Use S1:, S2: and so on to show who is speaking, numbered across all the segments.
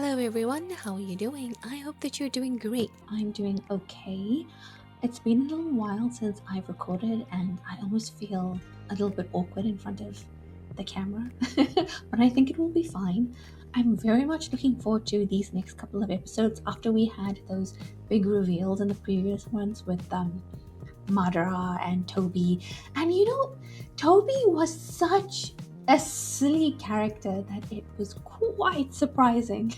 S1: Hello everyone, how are you doing? I hope that you're doing great. I'm doing okay. It's been a little while since I've recorded and I almost feel a little bit awkward in front of the camera, but I think it will be fine. I'm very much looking forward to these next couple of episodes after we had those big reveals in the previous ones with Madara and Toby. And Toby was such a silly character that it was quite surprising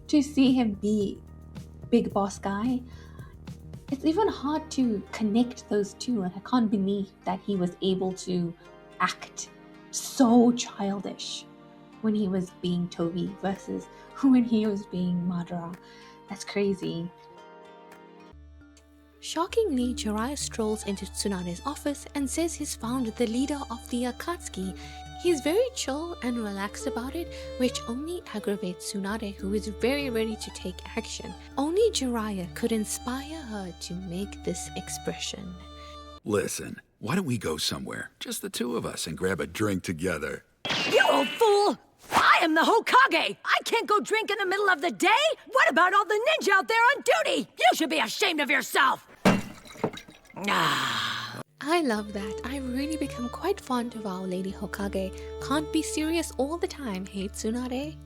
S1: to see him be big boss guy. It's even hard to connect those two, and I can't believe that he was able to act so childish when he was being Toby versus when he was being Madara. That's crazy. Shockingly, Jiraiya strolls into Tsunade's office and says he's found the leader of the Akatsuki. He's very chill and relaxed about it, which only aggravates Tsunade, who is very ready to take action. Only Jiraiya could inspire her to make this expression.
S2: Listen, why don't we go somewhere, just the two of us, and grab a drink together?
S3: You old fool! I am the Hokage! I can't go drink in the middle of the day? What about all the ninja out there on duty? You should be ashamed of yourself!
S1: I love that. I've really become quite fond of our Lady Hokage. Can't be serious all the time, hey Tsunade?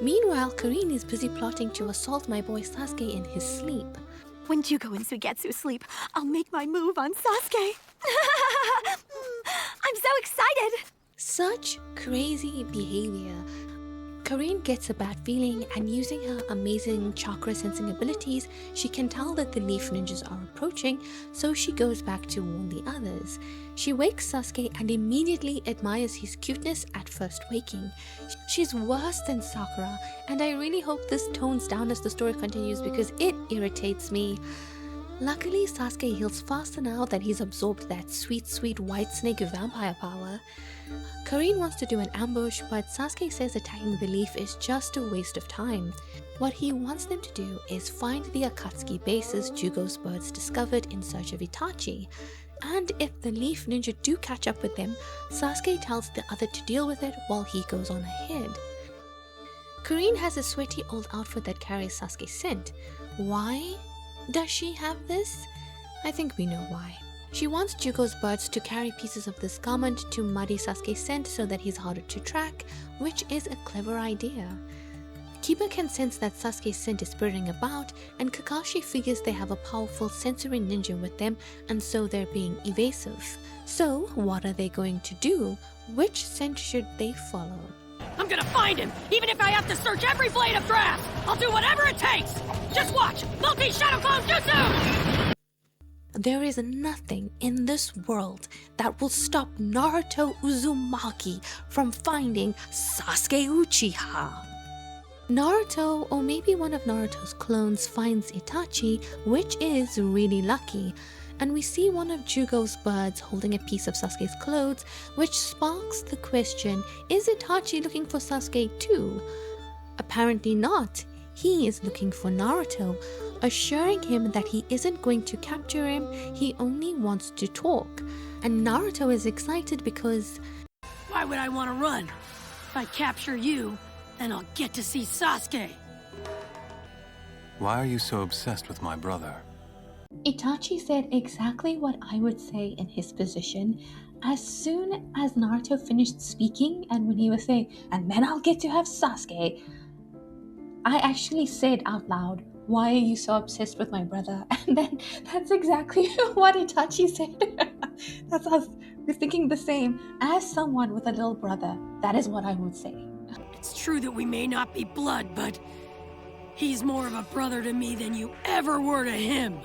S1: Meanwhile, Karin is busy plotting to assault my boy Sasuke in his sleep.
S4: When Jugo and Suigetsu sleep, I'll make my move on Sasuke. I'm so excited!
S1: Such crazy behavior. Karin gets a bad feeling, and using her amazing chakra sensing abilities, she can tell that the leaf ninjas are approaching, so she goes back to warn the others. She wakes Sasuke and immediately admires his cuteness at first waking. She's worse than Sakura, and I really hope this tones down as the story continues because it irritates me. Luckily, Sasuke heals faster now that he's absorbed that sweet white snake vampire power. Karin wants to do an ambush, but Sasuke says attacking the leaf is just a waste of time. What he wants them to do is find the Akatsuki bases Jugo's birds discovered in search of Itachi. And if the leaf ninja do catch up with them, Sasuke tells the other to deal with it while he goes on ahead. Karin has a sweaty old outfit that carries Sasuke's scent. Why does she have this? I think we know why. She wants Jugo's birds to carry pieces of this garment to muddy Sasuke's scent so that he's harder to track, which is a clever idea. Kiba can sense that Sasuke's scent is spreading about, and Kakashi figures they have a powerful sensory ninja with them, and so they're being evasive. So, what are they going to do? Which scent should they follow?
S3: I'm gonna find him, even if I have to search every blade of grass! I'll do whatever it takes! Just watch! Multi-Shadow Clone Jutsu!
S1: There is nothing in this world that will stop Naruto Uzumaki from finding Sasuke Uchiha. Naruto, or maybe one of Naruto's clones, finds Itachi, which is really lucky, and we see one of Jugo's birds holding a piece of Sasuke's clothes, which sparks the question, is Itachi looking for Sasuke too? Apparently not. He is looking for Naruto, assuring him that he isn't going to capture him, he only wants to talk. And Naruto is excited because...
S3: Why would I want to run? If I capture you, then I'll get to see Sasuke.
S5: Why are you so obsessed with my brother?
S1: Itachi said exactly what I would say in his position. As soon as Naruto finished speaking and when he was saying, and then I'll get to have Sasuke, I actually said out loud, why are you so obsessed with my brother? And then that's exactly what Itachi said. That's us. We're thinking the same. As someone with a little brother, that is what I would say.
S3: It's true that we may not be blood, but he's more of a brother to me than you ever were to him.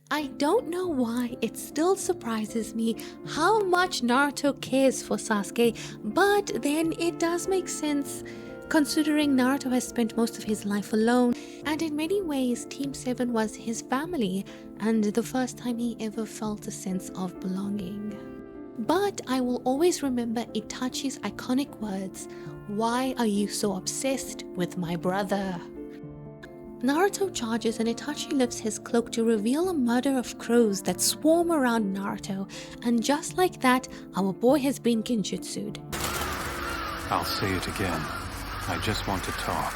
S1: I don't know why it still surprises me how much Naruto cares for Sasuke, but then it does make sense considering Naruto has spent most of his life alone, and in many ways Team 7 was his family and the first time he ever felt a sense of belonging. But I will always remember Itachi's iconic words, "Why are you so obsessed with my brother?" Naruto charges and Itachi lifts his cloak to reveal a murder of crows that swarm around Naruto, and just like that, our boy has been genjutsu'd.
S5: I'll say it again. I just want to talk.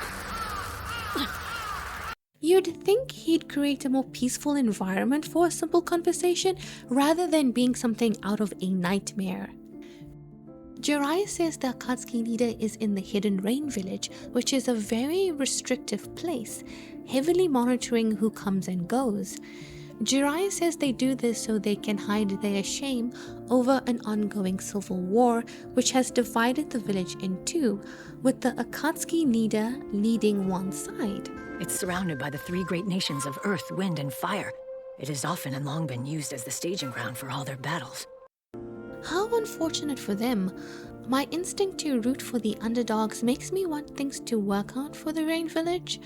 S1: You'd think he'd create a more peaceful environment for a simple conversation rather than being something out of a nightmare. Jiraiya says the Akatsuki leader is in the Hidden Rain village, which is a very restrictive place, heavily monitoring who comes and goes. Jiraiya says they do this so they can hide their shame over an ongoing civil war which has divided the village in two, with the Akatsuki leader leading one side.
S3: It's surrounded by the three great nations of earth, wind, and fire. It has often and long been used as the staging ground for all their battles.
S1: How unfortunate for them. My instinct to root for the underdogs makes me want things to work out for the Rain Village.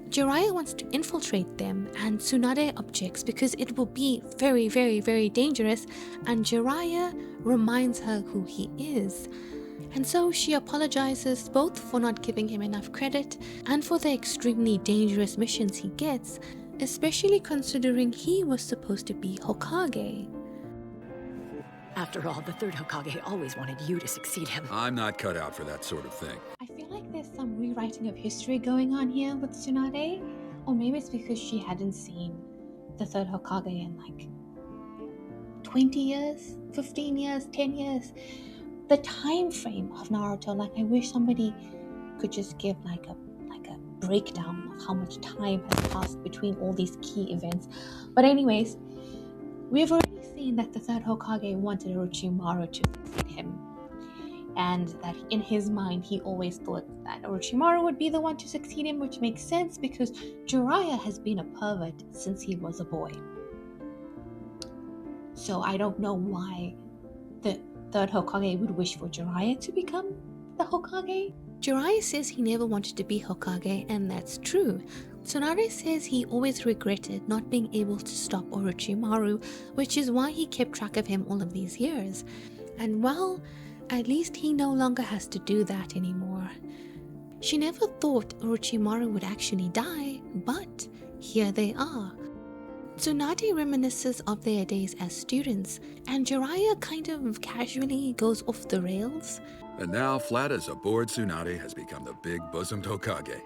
S1: Jiraiya wants to infiltrate them, and Tsunade objects because it will be very, very, very dangerous, and Jiraiya reminds her who he is. And so she apologizes both for not giving him enough credit and for the extremely dangerous missions he gets, especially considering he was supposed to be Hokage.
S3: After all, the third Hokage always wanted you to succeed him.
S2: I'm not cut out for that sort of thing.
S1: I feel like there's some rewriting of history going on here with Tsunade, or maybe it's because she hadn't seen the third Hokage in like 20 years, 15 years, 10 years. The time frame of Naruto, like I wish somebody could just give like a breakdown of how much time has passed between all these key events. But anyways, we've already seen that the third Hokage wanted Orochimaru to succeed him, and that in his mind he always thought that Orochimaru would be the one to succeed him, which makes sense because Jiraiya has been a pervert since he was a boy. So I don't know why the third Hokage would wish for Jiraiya to become the Hokage. Jiraiya says he never wanted to be Hokage, and that's true. Tsunade says he always regretted not being able to stop Orochimaru, which is why he kept track of him all of these years. And well, at least he no longer has to do that anymore. She never thought Orochimaru would actually die, but here they are. Tsunade reminisces of their days as students, and Jiraiya kind of casually goes off the rails.
S2: And now, flat as a bored Tsunade has become the big-bosomed Hokage.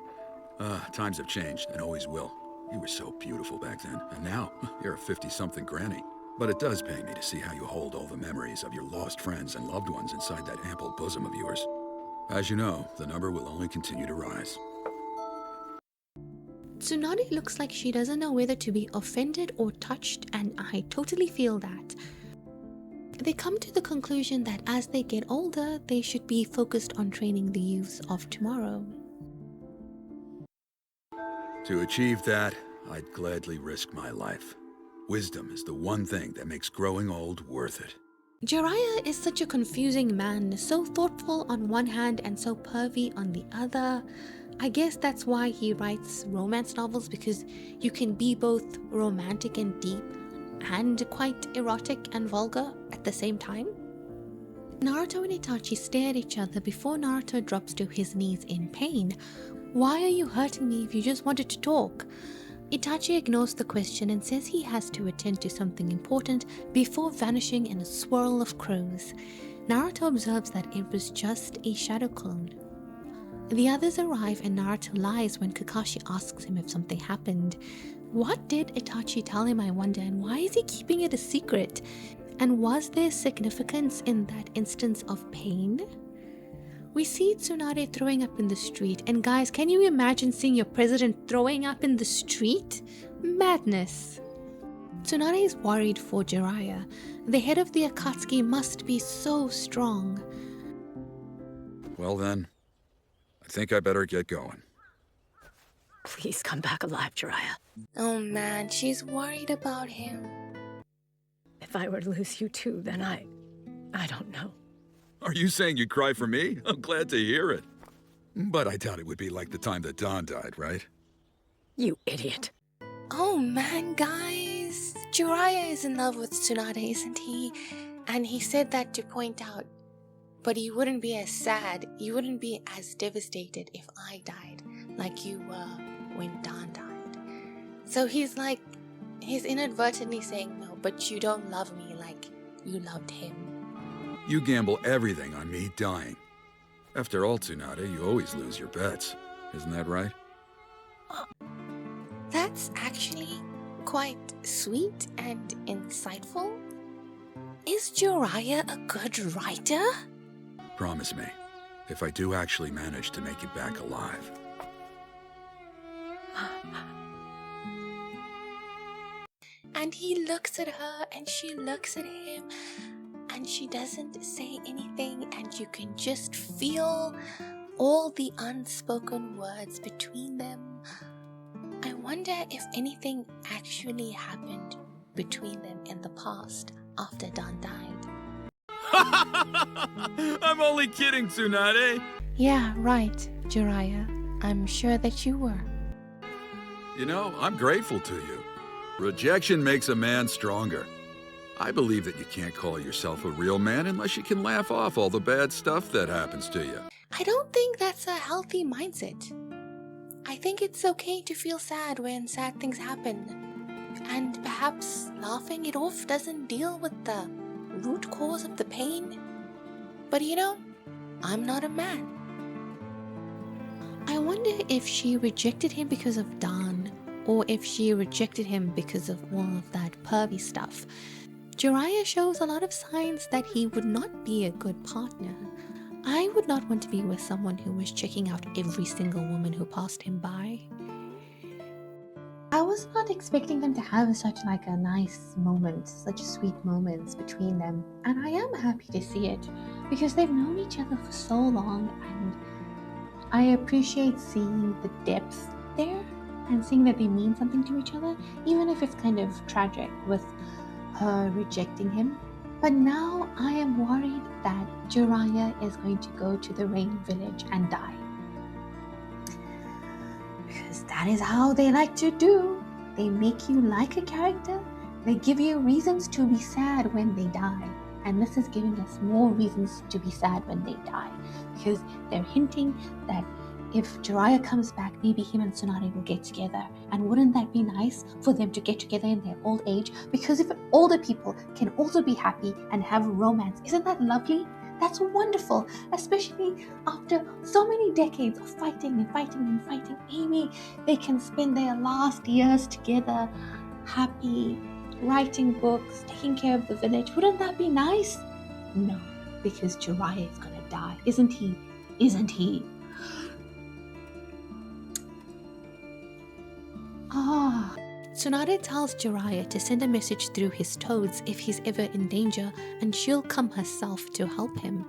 S2: Times have changed, and always will. You were so beautiful back then, and now, you're a 50-something granny. But it does pain me to see how you hold all the memories of your lost friends and loved ones inside that ample bosom of yours. As you know, the number will only continue to rise.
S1: Tsunade looks like she doesn't know whether to be offended or touched, and I totally feel that. They come to the conclusion that as they get older, they should be focused on training the youths of tomorrow.
S2: To achieve that, I'd gladly risk my life. Wisdom is the one thing that makes growing old worth it.
S1: Jiraiya is such a confusing man, so thoughtful on one hand and so pervy on the other. I guess that's why he writes romance novels, because you can be both romantic and deep and quite erotic and vulgar at the same time. Naruto and Itachi stare at each other before Naruto drops to his knees in pain. Why are you hurting me if you just wanted to talk? Itachi ignores the question and says he has to attend to something important before vanishing in a swirl of crows. Naruto observes that it was just a shadow clone. The others arrive and Naruto lies when Kakashi asks him if something happened. What did Itachi tell him, I wonder, and why is he keeping it a secret? And was there significance in that instance of pain? We see Tsunade throwing up in the street, and guys, can you imagine seeing your president throwing up in the street? Madness. Tsunade is worried for Jiraiya. The head of the Akatsuki must be so strong.
S2: Well then, I think I better get going.
S3: Please come back alive, Jiraiya.
S1: Oh man, she's worried about him.
S3: If I were to lose you too, then I don't know.
S2: Are you saying you'd cry for me? I'm glad to hear it. But I doubt it would be like the time that Don died, right?
S3: You idiot.
S1: Oh man, guys. Jiraiya is in love with Tsunade, isn't he? And he said that to point out, but you wouldn't be as sad, you wouldn't be as devastated if I died, like you were when Don died. So he's inadvertently saying, no, but you don't love me like you loved him.
S2: You gamble everything on me dying. After all, Tsunade, you always lose your bets. Isn't that right?
S1: That's actually quite sweet and insightful. Is Jiraiya a good writer?
S2: Promise me, if I do actually manage to make it back alive.
S1: And he looks at her and she looks at him and she doesn't say anything, and you can just feel all the unspoken words between them. I wonder if anything actually happened between them in the past after Dan died.
S2: I'm only kidding, Tsunade!
S1: Yeah, right, Jiraiya. I'm sure that you were.
S2: You know, I'm grateful to you. Rejection makes a man stronger. I believe that you can't call yourself a real man unless you can laugh off all the bad stuff that happens to you.
S1: I don't think that's a healthy mindset. I think it's okay to feel sad when sad things happen. And perhaps laughing it off doesn't deal with the root cause of the pain. But you know, I'm not a man. I wonder if she rejected him because of Dan, or if she rejected him because of all of that pervy stuff. Jiraiya shows a lot of signs that he would not be a good partner. I would not want to be with someone who was checking out every single woman who passed him by. I was not expecting them to have such like a nice moment, such sweet moments between them, and I am happy to see it because they've known each other for so long, and I appreciate seeing the depth there and seeing that they mean something to each other, even if it's kind of tragic with her rejecting him. But now I am worried that Jiraiya is going to go to the Rain Village and die. Because that is how they like to do. They make you like a character. They give you reasons to be sad when they die. And this is giving us more reasons to be sad when they die. Because they're hinting that if Jiraiya comes back, maybe him and Tsunade will get together. And wouldn't that be nice for them to get together in their old age? Because if older people can also be happy and have romance, isn't that lovely? That's wonderful, especially after so many decades of fighting and fighting and fighting. Maybe they can spend their last years together, happy, writing books, taking care of the village. Wouldn't that be nice? No, because Jiraiya is gonna die, isn't he? Isn't he? Tsunade tells Jiraiya to send a message through his toads if he's ever in danger, and she'll come herself to help him.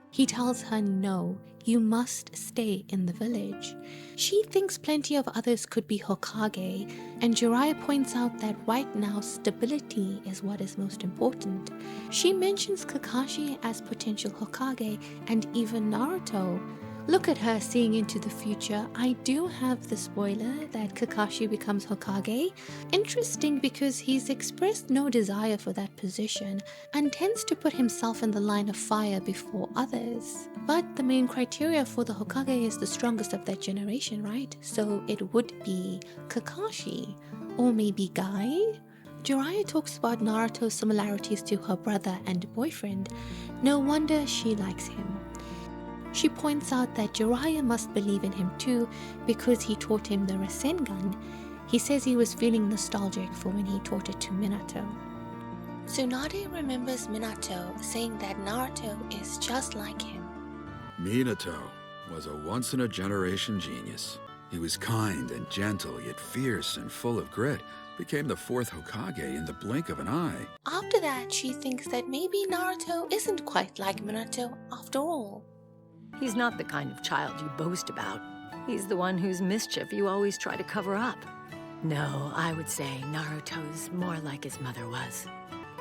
S1: He tells her no, you must stay in the village. She thinks plenty of others could be Hokage, and Jiraiya points out that right now stability is what is most important. She mentions Kakashi as potential Hokage and even Naruto. Look at her seeing into the future. I do have the spoiler that Kakashi becomes Hokage. Interesting because he's expressed no desire for that position and tends to put himself in the line of fire before others. But the main criteria for the Hokage is the strongest of that generation, right? So it would be Kakashi or maybe Guy. Jiraiya talks about Naruto's similarities to her brother and boyfriend. No wonder she likes him. She points out that Jiraiya must believe in him too because he taught him the Rasengan. He says he was feeling nostalgic for when he taught it to Minato. Tsunade remembers Minato saying that Naruto is just like him.
S2: Minato was a once-in-a-generation genius. He was kind and gentle, yet fierce and full of grit. Became the fourth Hokage in the blink of an eye.
S1: After that, she thinks that maybe Naruto isn't quite like Minato after all.
S3: He's not the kind of child you boast about. He's the one whose mischief you always try to cover up. No, I would say Naruto's more like his mother was.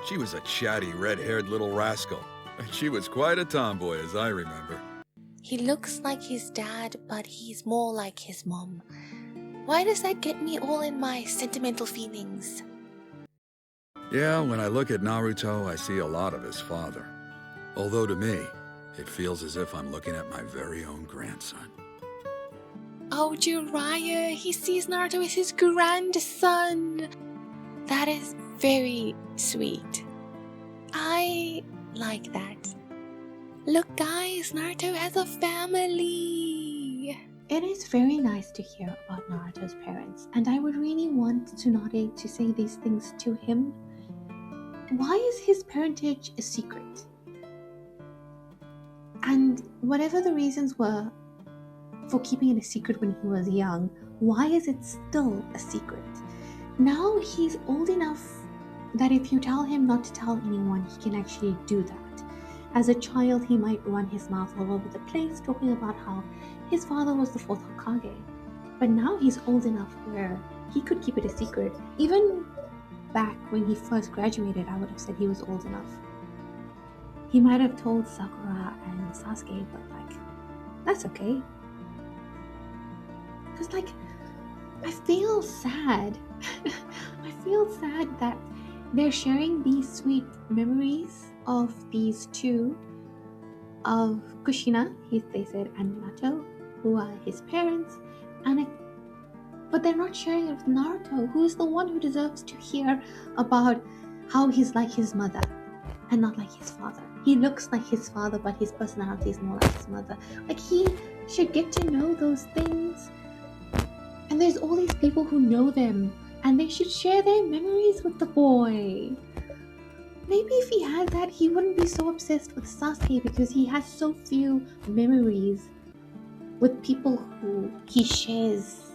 S2: She was a chatty, red-haired little rascal. And she was quite a tomboy, as I remember.
S1: He looks like his dad, but he's more like his mom. Why does that get me all in my sentimental feelings?
S2: Yeah, when I look at Naruto, I see a lot of his father. Although to me, it feels as if I'm looking at my very own grandson.
S1: Oh, Jiraiya, he sees Naruto as his grandson. That is very sweet. I like that. Look guys, Naruto has a family! It is very nice to hear about Naruto's parents, and I would really want Tsunade to say these things to him. Why is his parentage a secret? And whatever the reasons were for keeping it a secret when he was young, why is it still a secret? Now he's old enough that if you tell him not to tell anyone, he can actually do that. As a child, he might run his mouth all over the place talking about how his father was the fourth Hokage. But now he's old enough where he could keep it a secret. Even back when he first graduated, I would have said he was old enough. He might have told Sakura and Sasuke, but that's okay. Because I feel sad. I feel sad that they're sharing these sweet memories of these two, of Kushina, they said, and Minato, who are his parents, but they're not sharing it with Naruto, who is the one who deserves to hear about how he's like his mother and not like his father. He looks like his father, but his personality is more like his mother. He should get to know those things. And there's all these people who know them, and they should share their memories with the boy. Maybe if he had that, he wouldn't be so obsessed with Sasuke, because he has so few memories with people who he shares,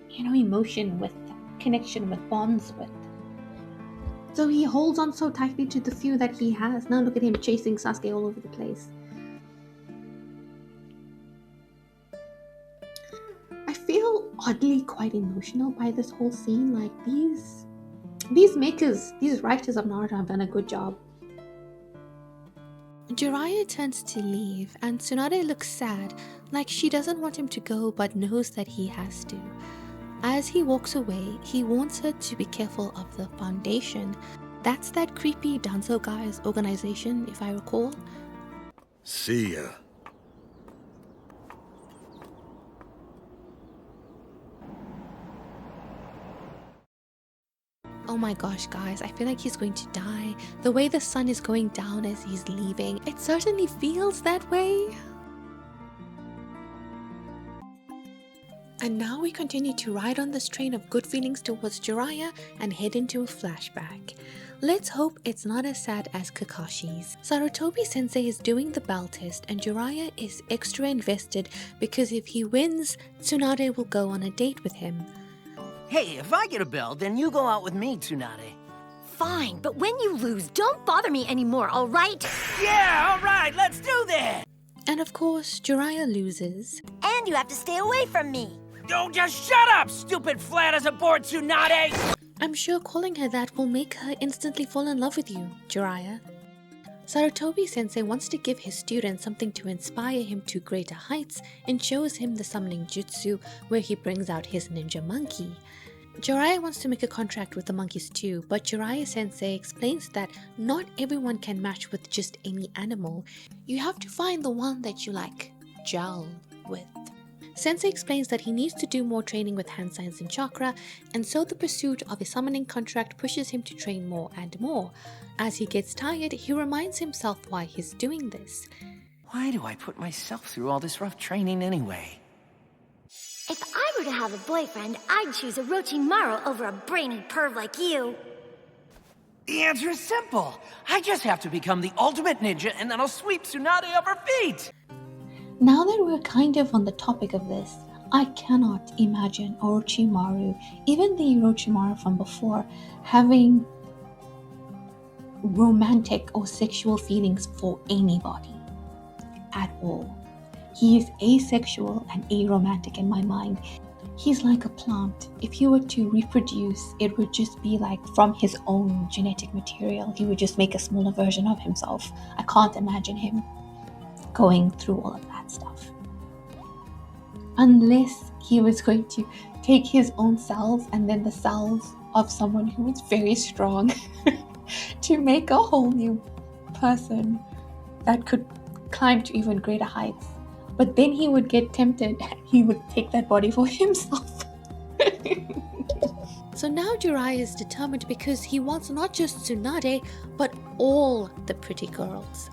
S1: emotion with, connection with, bonds with. So he holds on so tightly to the few that he has. Now look at him chasing Sasuke all over the place. I feel oddly quite emotional by this whole scene. These makers, these writers of Naruto have done a good job. Jiraiya turns to leave, and Tsunade looks sad, like she doesn't want him to go but knows that he has to. As he walks away, he warns her to be careful of the Foundation. That's that creepy Danzo guy's organization, if I recall.
S2: See ya.
S1: Oh my gosh, guys, I feel like he's going to die. The way the sun is going down as he's leaving, it certainly feels that way. And now we continue to ride on this train of good feelings towards Jiraiya and head into a flashback. Let's hope it's not as sad as Kakashi's. Sarutobi Sensei is doing the bell test, and Jiraiya is extra invested because if he wins, Tsunade will go on a date with him.
S6: Hey, if I get a bell, then you go out with me, Tsunade.
S4: Fine, but when you lose, don't bother me anymore, all right?
S6: Yeah, all right, let's do this!
S1: And of course, Jiraiya loses.
S4: And you have to stay away from me.
S6: Don't just shut up, stupid flat as a board, Tsunade!
S1: I'm sure calling her that will make her instantly fall in love with you, Jiraiya. Sarutobi Sensei wants to give his student something to inspire him to greater heights and shows him the summoning jutsu where he brings out his ninja monkey. Jiraiya wants to make a contract with the monkeys too, but Jiraiya Sensei explains that not everyone can match with just any animal. You have to find the one that you gel with. Sensei explains that he needs to do more training with hand signs and chakra, and so the pursuit of a summoning contract pushes him to train more and more. As he gets tired, he reminds himself why he's doing this.
S6: Why do I put myself through all this rough training anyway?
S4: If I were to have a boyfriend, I'd choose Orochimaru over a brainy perv like you.
S6: The answer is simple. I just have to become the ultimate ninja, and then I'll sweep Tsunade off her feet!
S1: Now that we're kind of on the topic of this, I cannot imagine Orochimaru, even the Orochimaru from before, having romantic or sexual feelings for anybody at all. He is asexual and aromantic in my mind. He's like a plant. If he were to reproduce, it would just be from his own genetic material. He would just make a smaller version of himself. I can't imagine him going through all of that stuff. Unless he was going to take his own cells and then the cells of someone who is very strong to make a whole new person that could climb to even greater heights. But then he would get tempted and he would take that body for himself. So now Jiraiya is determined because he wants not just Tsunade, but all the pretty girls.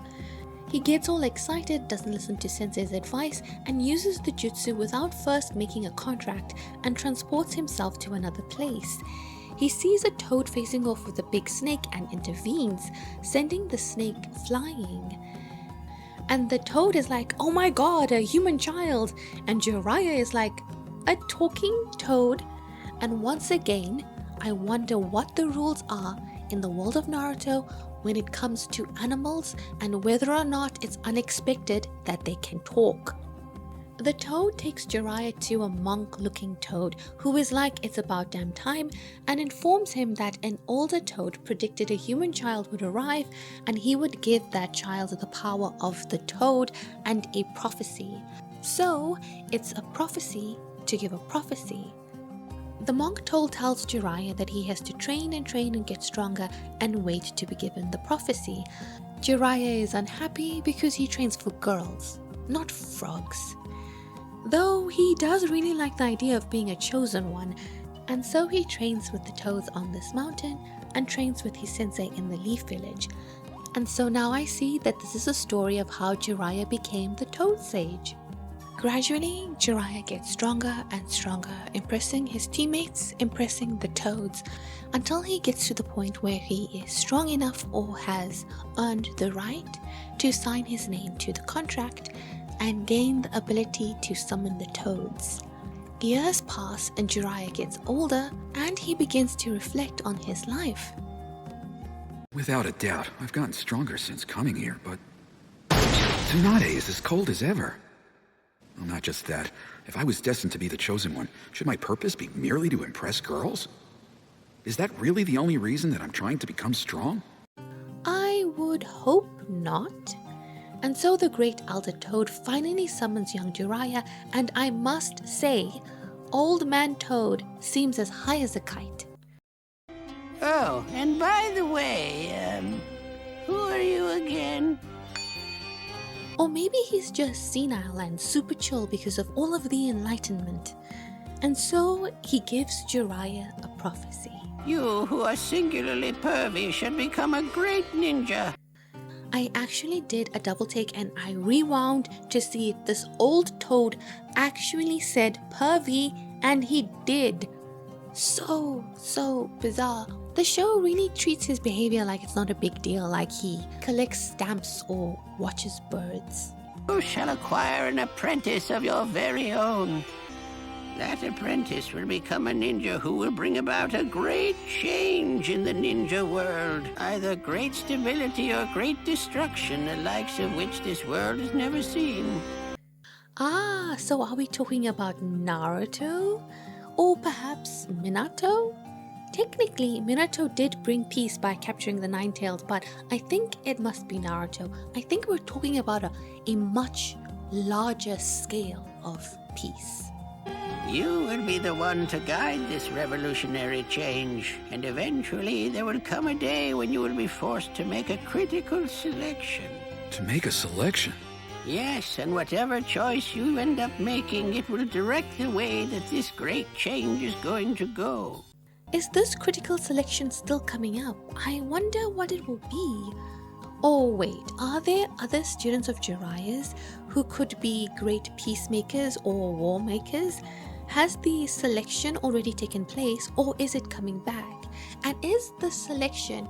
S1: He gets all excited, doesn't listen to Sensei's advice, and uses the jutsu without first making a contract and transports himself to another place. He sees a toad facing off with a big snake and intervenes, sending the snake flying. And the toad is like, "Oh my god, a human child!" And Jiraiya is like, "A talking toad?" And once again, I wonder what the rules are in the world of Naruto when it comes to animals and whether or not it's unexpected that they can talk. The toad takes Jiraiya to a monk-looking toad who is like it's about damn time and informs him that an older toad predicted a human child would arrive and he would give that child the power of the toad and a prophecy. So, it's a prophecy to give a prophecy. The monk toad tells Jiraiya that he has to train and get stronger and wait to be given the prophecy. Jiraiya is unhappy because he trains for girls, not frogs. Though he does really like the idea of being a chosen one, and so he trains with the toads on this mountain and trains with his sensei in the Leaf Village. And so now I see that this is a story of how Jiraiya became the Toad Sage. Gradually, Jiraiya gets stronger and stronger, impressing his teammates, impressing the toads, until he gets to the point where he is strong enough or has earned the right to sign his name to the contract and gain the ability to summon the toads. Years pass and Jiraiya gets older and he begins to reflect on his life.
S2: Without a doubt, I've gotten stronger since coming here, but Tsunade is as cold as ever. Well, not just that. If I was destined to be the chosen one, should my purpose be merely to impress girls? Is that really the only reason that I'm trying to become strong?
S1: I would hope not. And so the great elder toad finally summons young Jiraiya, and I must say, old man Toad seems as high as a kite.
S7: Oh, and by the way, who are you again?
S1: Or maybe he's just senile and super chill because of all of the enlightenment. And so he gives Jiraiya a prophecy.
S7: You who are singularly pervy should become a great ninja.
S1: I actually did a double take and I rewound to see if this old toad actually said pervy, and he did. So bizarre. The show really treats his behavior like it's not a big deal, like he collects stamps or watches birds.
S7: You shall acquire an apprentice of your very own. That apprentice will become a ninja who will bring about a great change in the ninja world. Either great stability or great destruction, the likes of which this world has never seen.
S1: Ah, so are we talking about Naruto? Or perhaps Minato? Technically, Minato did bring peace by capturing the Nine-Tails, but I think it must be Naruto. I think we're talking about a much larger scale of peace.
S7: You will be the one to guide this revolutionary change, and eventually there will come a day when you will be forced to make a critical selection.
S2: To make a selection?
S7: Yes, and whatever choice you end up making, it will direct the way that this great change is going to go.
S1: Is this critical selection still coming up? I wonder what it will be. Oh wait, are there other students of Jiraiya's who could be great peacemakers or war makers? Has the selection already taken place, or is it coming back? And is the selection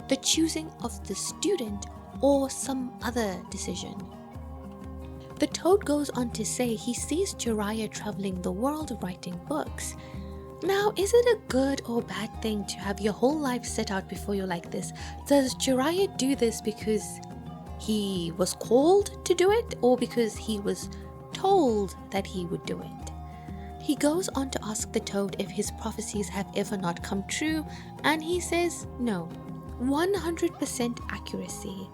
S1: the choosing of the student or some other decision? The toad goes on to say he sees Jiraiya traveling the world writing books. Now, is it a good or bad thing to have your whole life set out before you like this? Does Jiraiya do this because he was called to do it, or because he was told that he would do it? He goes on to ask the toad if his prophecies have ever not come true, and he says no, 100% accuracy.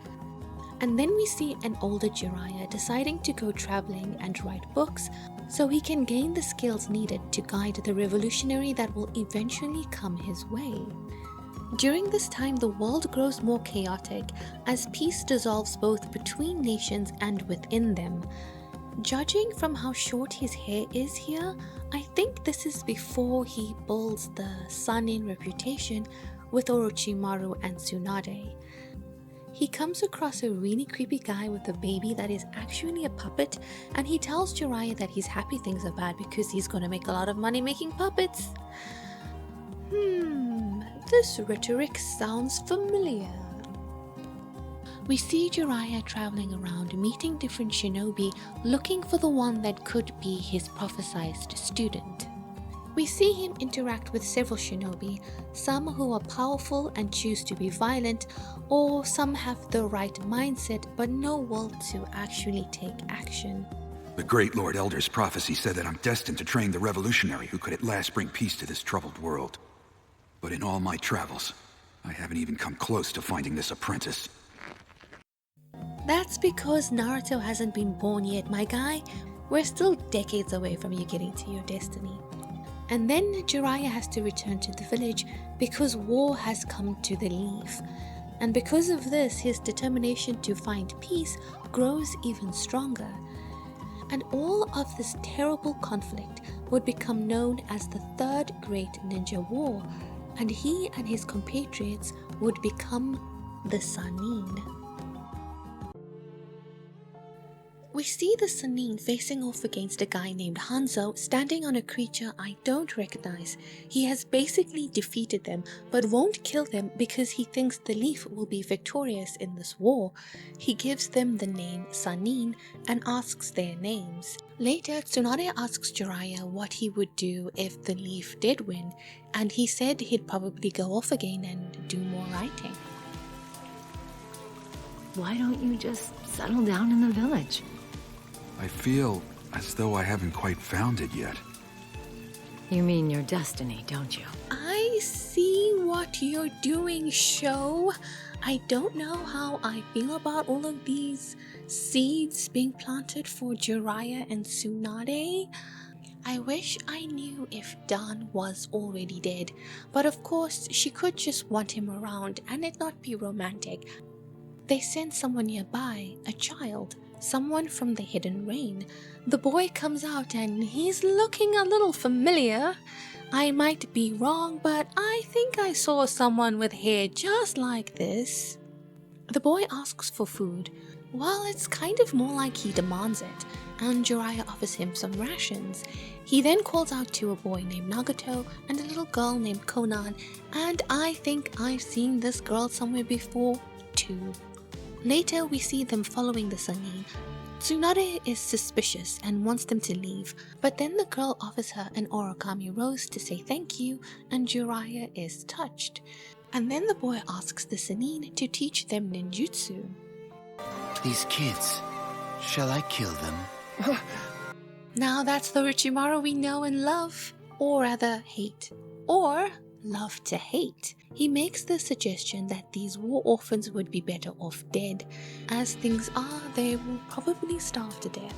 S1: And then we see an older Jiraiya deciding to go traveling and write books so he can gain the skills needed to guide the revolutionary that will eventually come his way. During this time, the world grows more chaotic as peace dissolves both between nations and within them. Judging from how short his hair is here, I think this is before he builds the Sanin reputation with Orochimaru and Tsunade. He comes across a really creepy guy with a baby that is actually a puppet, and he tells Jiraiya that he's happy things are bad because he's gonna make a lot of money making puppets. This rhetoric sounds familiar. We see Jiraiya traveling around, meeting different shinobi, looking for the one that could be his prophesized student. We see him interact with several shinobi, some who are powerful and choose to be violent, or some have the right mindset but no will to actually take action.
S2: The great Lord Elder's prophecy said that I'm destined to train the revolutionary who could at last bring peace to this troubled world. But in all my travels, I haven't even come close to finding this apprentice.
S1: That's because Naruto hasn't been born yet, my guy. We're still decades away from you getting to your destiny. And then Jiraiya has to return to the village because war has come to the Leaf. And because of this, his determination to find peace grows even stronger. And all of this terrible conflict would become known as the Third Great Ninja War, and he and his compatriots would become the Sannin. We see the Sannin facing off against a guy named Hanzo standing on a creature I don't recognize. He has basically defeated them but won't kill them because he thinks the Leaf will be victorious in this war. He gives them the name Sannin and asks their names. Later, Tsunade asks Jiraiya what he would do if the Leaf did win, and he said he'd probably go off again and do more writing.
S3: Why don't you just settle down in the village?
S2: I feel as though I haven't quite found it yet.
S3: You mean your destiny, don't you?
S1: I see what you're doing, show. I don't know how I feel about all of these seeds being planted for Jiraiya and Tsunade. I wish I knew if Dan was already dead, but of course she could just want him around and it not be romantic. They send someone nearby, a child, someone from the Hidden Rain. The boy comes out and he's looking a little familiar. I might be wrong, but I think I saw someone with hair just like this. The boy asks for food. Well, it's kind of more like he demands it, and Jiraiya offers him some rations. He then calls out to a boy named Nagato and a little girl named Konan, and I think I've seen this girl somewhere before too. Later, we see them following the Sannin. Tsunade is suspicious and wants them to leave, but then the girl offers her an origami rose to say thank you, and Jiraiya is touched. And then the boy asks the Sannin to teach them ninjutsu.
S8: These kids, shall I kill them?
S1: Now that's the Orochimaru we know and love, or rather hate, or love to hate. He makes the suggestion that these war orphans would be better off dead. As things are, they will probably starve to death.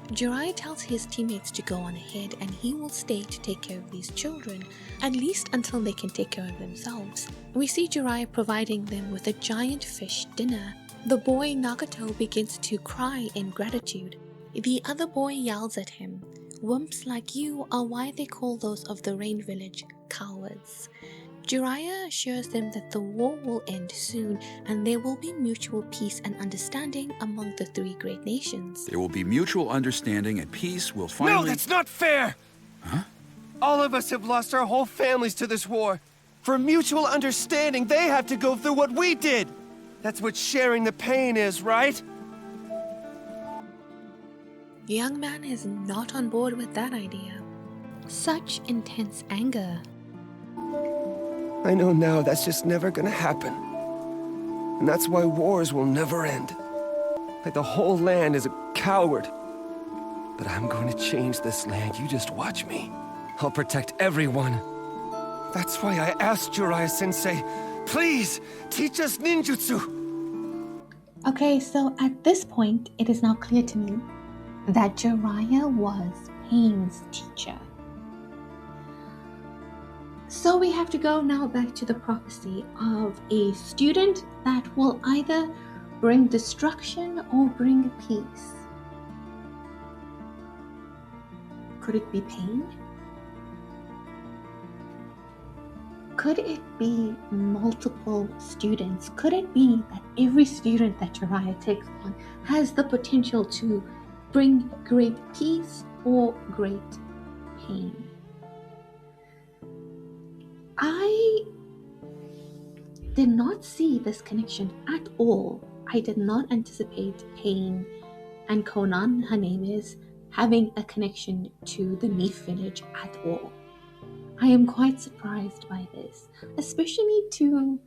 S1: Jiraiya tells his teammates to go on ahead and he will stay to take care of these children, at least until they can take care of themselves. We see Jiraiya providing them with a giant fish dinner. The boy Nagato begins to cry in gratitude. The other boy yells at him, "Wimps like you are why they call those of the Rain Village cowards." Jiraiya assures them that the war will end soon and there will be mutual peace and understanding among the three great nations.
S2: There will be mutual understanding and peace will finally—
S9: No, that's not fair!
S2: Huh?
S9: All of us have lost our whole families to this war. For mutual understanding, they have to go through what we did. That's what sharing the pain is, right?
S1: The young man is not on board with that idea. Such intense anger.
S9: I know now that's just never gonna happen. And that's why wars will never end. Like the whole land is a coward. But I'm going to change this land, you just watch me. I'll protect everyone. That's why I asked Jiraiya-sensei, please, teach us ninjutsu!
S10: Okay, so at this point, it is now clear to me that Jiraiya was Pain's teacher. So we have to go now back to the prophecy of a student that will either bring destruction or bring peace. Could it be Pain? Could it be multiple students? Could it be that every student that Jiraiya takes on has the potential to bring great peace or great pain? I did not see this connection at all. I did not anticipate Pain and Conan, her name is, having a connection to the Neef village at all. I am quite surprised by this, especially to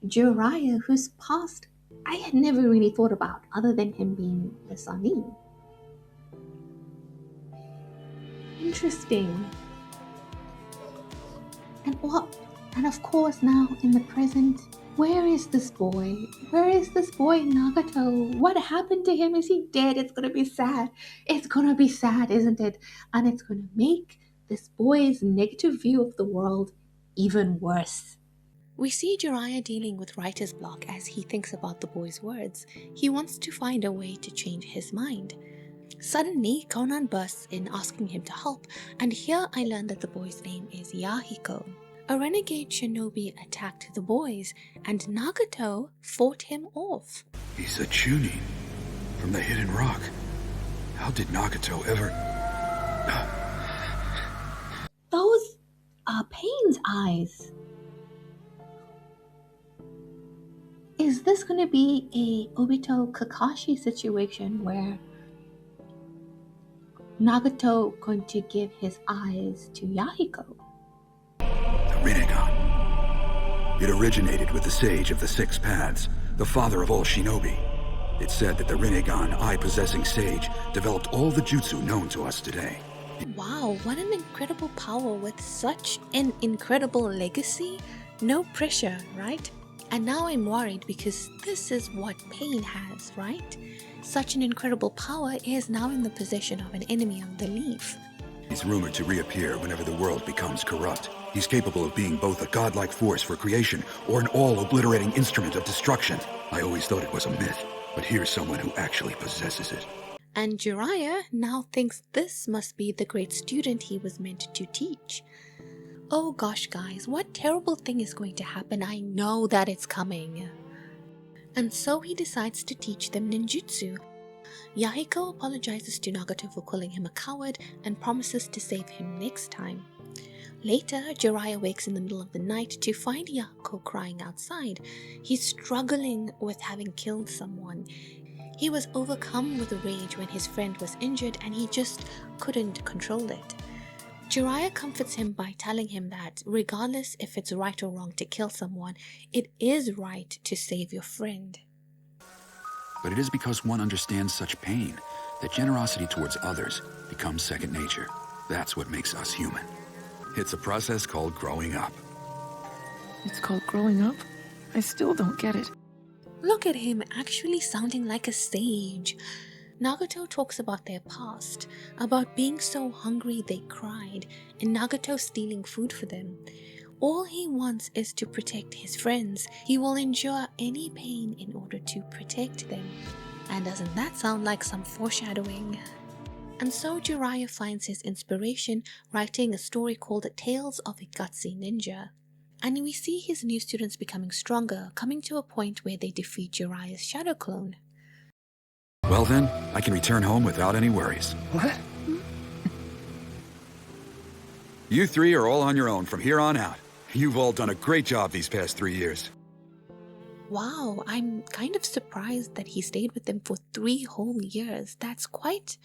S10: Jiraiya, whose past I had never really thought about other than him being the Sanin. Interesting. And of course now in the present, where is this boy? Where is this boy Nagato? What happened to him? Is he dead? It's gonna be sad. It's gonna be sad, isn't it? And it's gonna make this boy's negative view of the world even worse.
S1: We see Jiraiya dealing with writer's block as he thinks about the boy's words. He wants to find a way to change his mind. Suddenly, Conan bursts in asking him to help, and here I learn that the boy's name is Yahiko. A renegade shinobi attacked the boys, and Nagato fought him off.
S2: He's a Chunin from the Hidden Rock. How did Nagato ever...
S10: Those are Pain's eyes. Is this going to be a Obito Kakashi situation where Nagato going to give his eyes to Yahiko?
S2: The Rinnegan. It originated with the Sage of the Six Paths, the father of all shinobi. It's said that the Rinnegan, eye-possessing sage, developed all the jutsu known to us today.
S1: Wow, what an incredible power with such an incredible legacy. No pressure, right? And now I'm worried because this is what Pain has, right? Such an incredible power is now in the possession of an enemy of the Leaf.
S2: He's rumored to reappear whenever the world becomes corrupt. He's capable of being both a godlike force for creation or an all-obliterating instrument of destruction. I always thought it was a myth, but here's someone who actually possesses it.
S1: And Jiraiya now thinks this must be the great student he was meant to teach. Oh gosh guys, what terrible thing is going to happen? I know that it's coming. And so he decides to teach them ninjutsu. Yahiko apologizes to Nagato for calling him a coward and promises to save him next time. Later, Jiraiya wakes in the middle of the night to find Yahiko crying outside. He's struggling with having killed someone. He was overcome with rage when his friend was injured and he just couldn't control it. Jiraiya comforts him by telling him that regardless if it's right or wrong to kill someone, it is right to save your friend.
S2: But it is because one understands such pain that generosity towards others becomes second nature. That's what makes us human. It's a process called growing up.
S11: It's called growing up? I still don't get it.
S1: Look at him actually sounding like a sage. Nagato talks about their past, about being so hungry they cried, and Nagato stealing food for them. All he wants is to protect his friends. He will endure any pain in order to protect them. And doesn't that sound like some foreshadowing? And so Jiraiya finds his inspiration writing a story called Tales of a Gutsy Ninja. And we see his new students becoming stronger, coming to a point where they defeat Jiraiya's shadow clone.
S2: Well then, I can return home without any worries.
S9: What?
S2: You three are all on your own from here on out. You've all done a great job these past 3 years.
S1: Wow, I'm kind of surprised that he stayed with them for 3 whole years. That's quite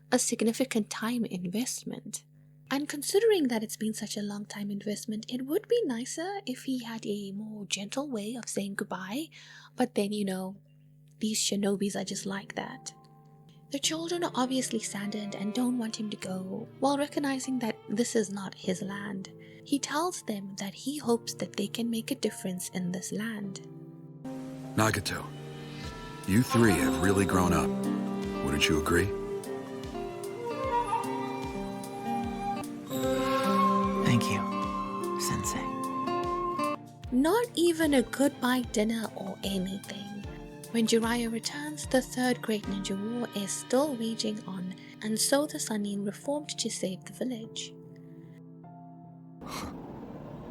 S1: a significant time investment. And considering that it's been such a long time investment, it would be nicer if he had a more gentle way of saying goodbye. But then, you know, these shinobis are just like that. The children are obviously saddened and don't want him to go, while recognizing that this is not his land. He tells them that he hopes that they can make a difference in this land.
S2: Nagato, you three have really grown up. Wouldn't you agree?
S8: Thank you, Sensei.
S1: Not even a goodbye dinner or anything. When Jiraiya returns, the third Great Ninja War is still raging on, and so the Sannin reformed to save the village.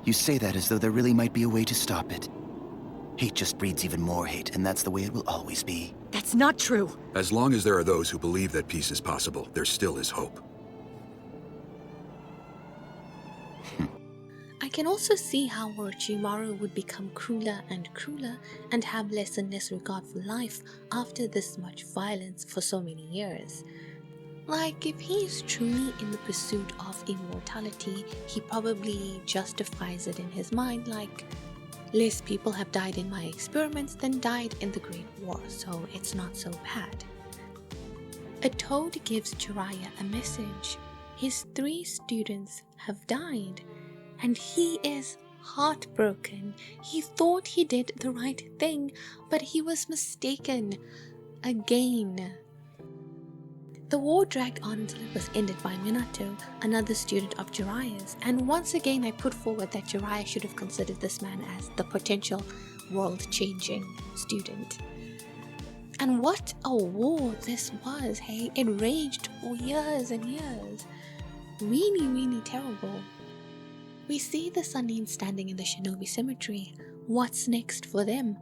S8: You say that as though there really might be a way to stop it. Hate just breeds even more hate, and that's the way it will always be.
S3: That's not true.
S2: As long as there are those who believe that peace is possible, there still is hope.
S1: I can also see how Orochimaru would become crueler and have less and less regard for life after this much violence for so many years. Like, if he is truly in the pursuit of immortality, he probably justifies it in his mind like, less people have died in my experiments than died in the Great War, so it's not so bad. A toad gives Jiraiya a message. His 3 students have died, and he is heartbroken. He thought he did the right thing, but he was mistaken. Again. The war dragged on until it was ended by Minato, another student of Jiraiya's, and once again I put forward that Jiraiya should have considered this man as the potential world-changing student. And what a war this was, hey? It raged for years and years. Really terrible. We see the Sannin standing in the Shinobi Cemetery. What's next for them?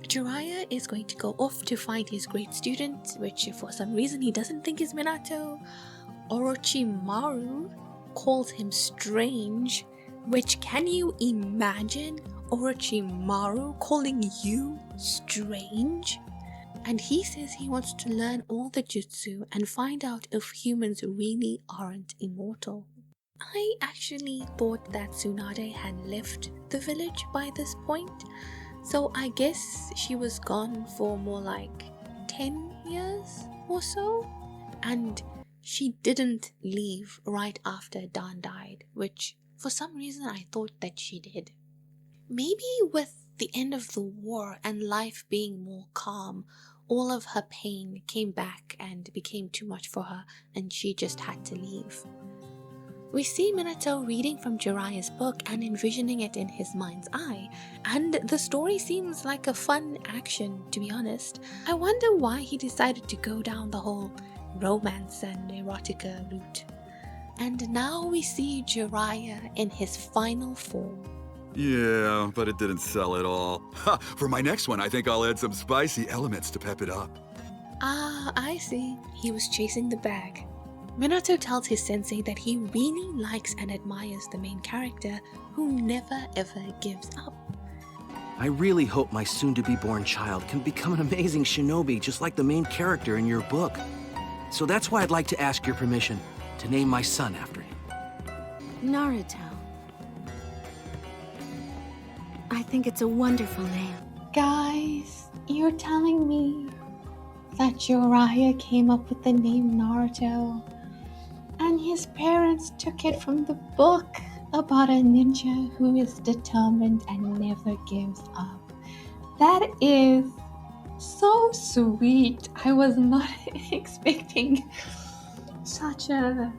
S1: Jiraiya is going to go off to find his great student, which for some reason he doesn't think is Minato. Orochimaru calls him strange, which, can you imagine Orochimaru calling you strange? And he says he wants to learn all the jutsu and find out if humans really aren't immortal. I actually thought that Tsunade had left the village by this point, so I guess she was gone for more like 10 years or so, and she didn't leave right after Dan died, which for some reason I thought that she did. Maybe with the end of the war and life being more calm, all of her pain came back and became too much for her and she just had to leave. We see Minato reading from Jiraiya's book and envisioning it in his mind's eye, and the story seems like a fun action, to be honest. I wonder why he decided to go down the whole romance and erotica route. And now we see Jiraiya in his final form.
S2: Yeah, but it didn't sell at all. Ha, for my next one, I think I'll add some spicy elements to pep it up.
S1: Ah, I see. He was chasing the bag. Minato tells his sensei that he really likes and admires the main character who never ever gives up.
S12: I really hope my soon-to-be-born child can become an amazing shinobi just like the main character in your book. So that's why I'd like to ask your permission to name my son after him.
S13: Naruto. I think it's a wonderful name.
S10: Guys, you're telling me that Jiraiya came up with the name Naruto and his parents took it from the book about a ninja who is determined and never gives up. That is so sweet. I was not expecting such an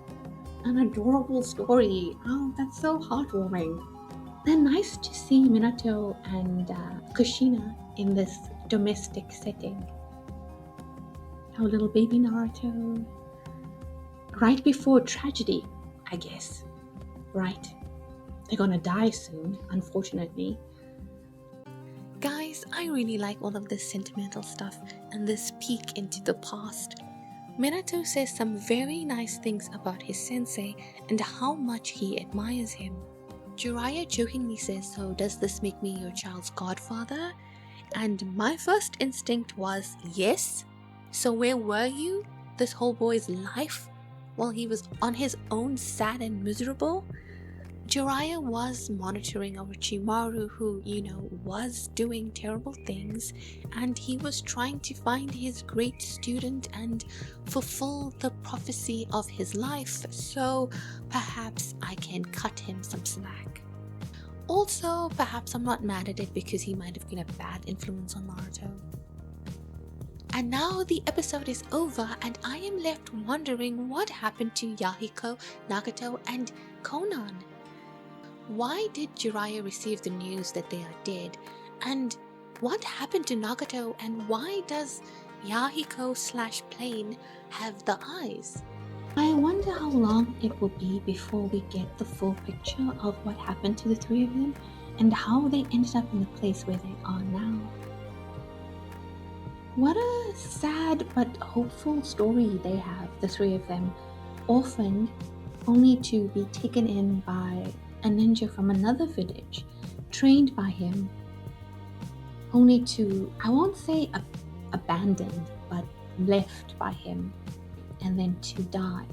S10: adorable story. Oh, that's so heartwarming. And nice to see Minato and Kushina in this domestic setting. Our little baby Naruto. Right before tragedy, I guess. Right? They're gonna die soon, unfortunately.
S1: Guys, I really like all of this sentimental stuff and this peek into the past. Minato says some very nice things about his sensei and how much he admires him. Jiraiya jokingly says, "So does this make me your child's godfather?" And my first instinct was, yes. So where were you this whole boy's life while he was on his own sad and miserable? Jiraiya was monitoring Orochimaru, who, was doing terrible things, and he was trying to find his great student and fulfill the prophecy of his life, so perhaps I can cut him some slack. Also, perhaps I'm not mad at it because he might have been a bad influence on Naruto. And now the episode is over and I am left wondering what happened to Yahiko, Nagato, and Konan. Why did Jiraiya receive the news that they are dead? And what happened to Nagato, and why does Yahiko/Plane have the eyes?
S10: I wonder how long it will be before we get the full picture of what happened to the three of them and how they ended up in the place where they are now. What a sad but hopeful story they have, the three of them, orphaned only to be taken in by a ninja from another village, trained by him, only to, I won't say abandoned, but left by him, and then to die.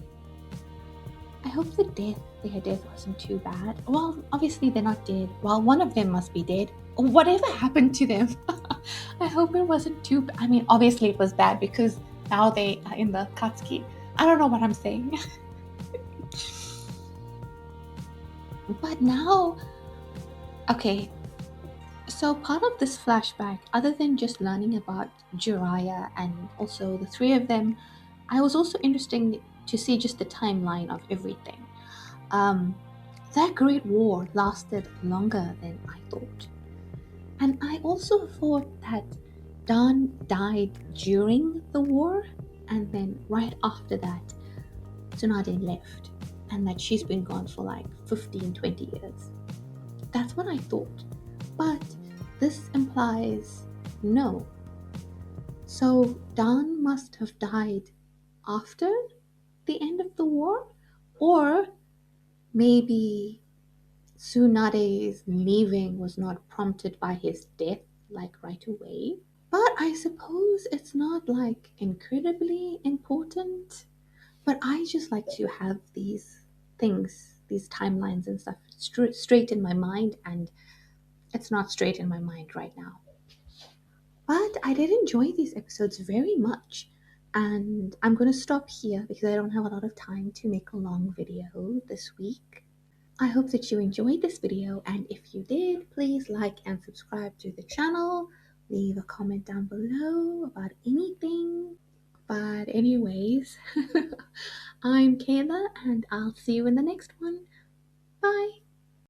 S10: I hope their death wasn't too bad. Well, obviously they're not dead. Well, one of them must be dead. Whatever happened to them, I hope it wasn't too bad. I mean, obviously it was bad because now they are in the Katsuki. I don't know what I'm saying. But now, okay, so part of this flashback, other than just learning about Jiraiya and also the three of them, I was also interested to see just the timeline of everything. That Great War lasted longer than I thought. And I also thought that Dan died during the war, and then right after that, Tsunade left, and that she's been gone for like 15, 20 years. That's what I thought. But this implies no. So Dan must have died after the end of the war? Or maybe Tsunade's leaving was not prompted by his death, like right away. But I suppose it's not like incredibly important. But I just like to have these things, these timelines and stuff straight in my mind, and it's not straight in my mind right now. But I did enjoy these episodes very much, and I'm going to stop here because I don't have a lot of time to make a long video this week. I hope that you enjoyed this video, and if you did, please like and subscribe to the channel. Leave a comment down below about anything. But anyways, I'm Kayla, and I'll see you in the next one.